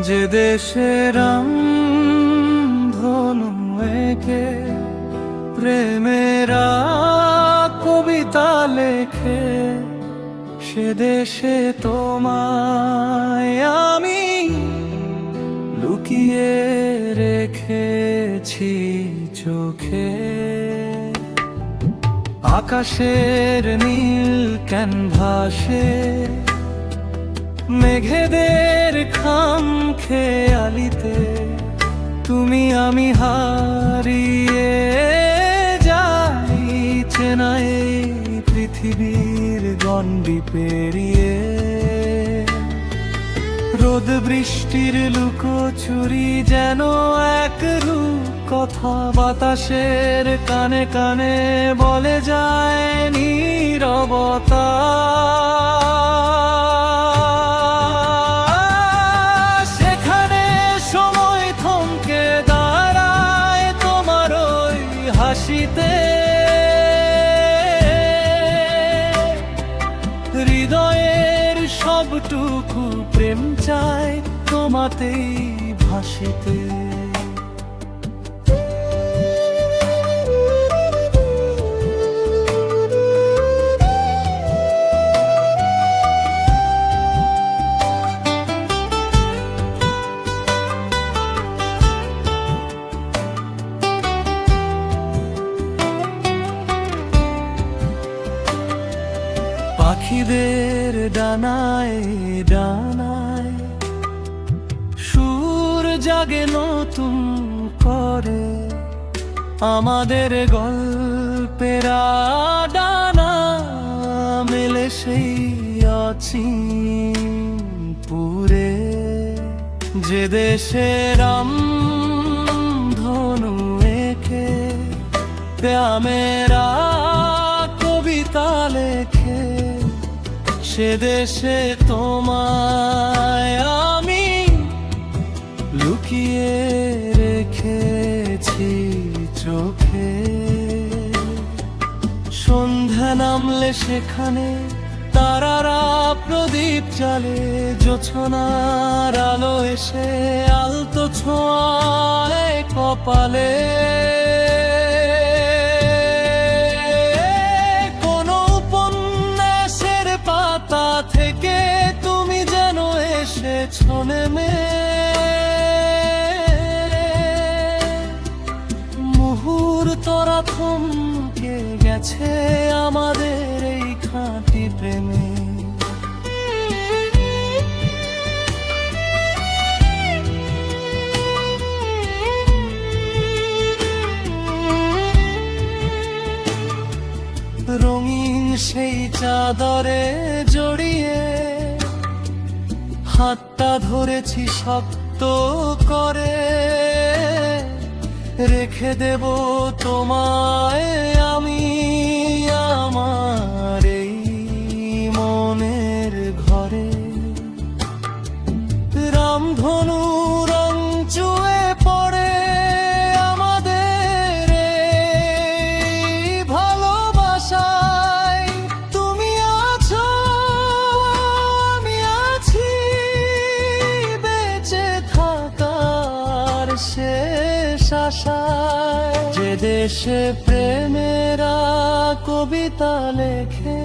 যে দেশের ধনু এঁকে প্রেমেরা কবিতা লেখে, সে দেশে তোমায় আমি লুকিয়ে রেখেছি চোখে। আকাশের নীল ক্যানভাসে মেঘেদের খাম খেয়ালিতে তুমি আমি হারিয়ে যাই চেনাই পৃথিবীর গণ্ডি পেরিয়ে। রোদ বৃষ্টির লুকোচুরি যেন এক রূপ কথা বাতাসের কানে কানে বলে যায় নীরবতা। সেখানে সময় থমকে দাঁড়ায় তোমার ওই হাসিতে, হৃদয়ের সবটুকু প্রেম চায় তোমাতেই ভাসিতে। পাখিদের ডানায় ডানায় সুর জাগে নতুন করে, আমাদের গল্পের ডানা মেলে সেই অচিন পুরে। যে দেশের ধনু এঁকে প্রেমেরা কবিতা লেখে, সে দেশে তোমায় আমি লুকিয়ে রেখেছি চোখে। সন্ধ্যা নামলে সেখানে তারারা প্রদীপ জ্বালে, জোছনার আলো এসে আলতো ছোঁয়ায় কপালে। থেকে তুমি যেন এসেছো নেমে, মুহূর্তরা থমকে গেছে আমাদের এই খাঁটি প্রেমে। রঙিন সেই চাদরে জড়িয়ে হাতটা ধরেছি শক্ত করে, রেখে দেব তোমায় আমি আমার এই মনের ঘরে। রামধনু রং চুয়ে পড়ে আমাদের ভালোবাসায়, তুমি আছো আমি আছি বেঁচে থাকার শেষ আশায়। যে দেশে প্রেমেরা কবিতা লেখে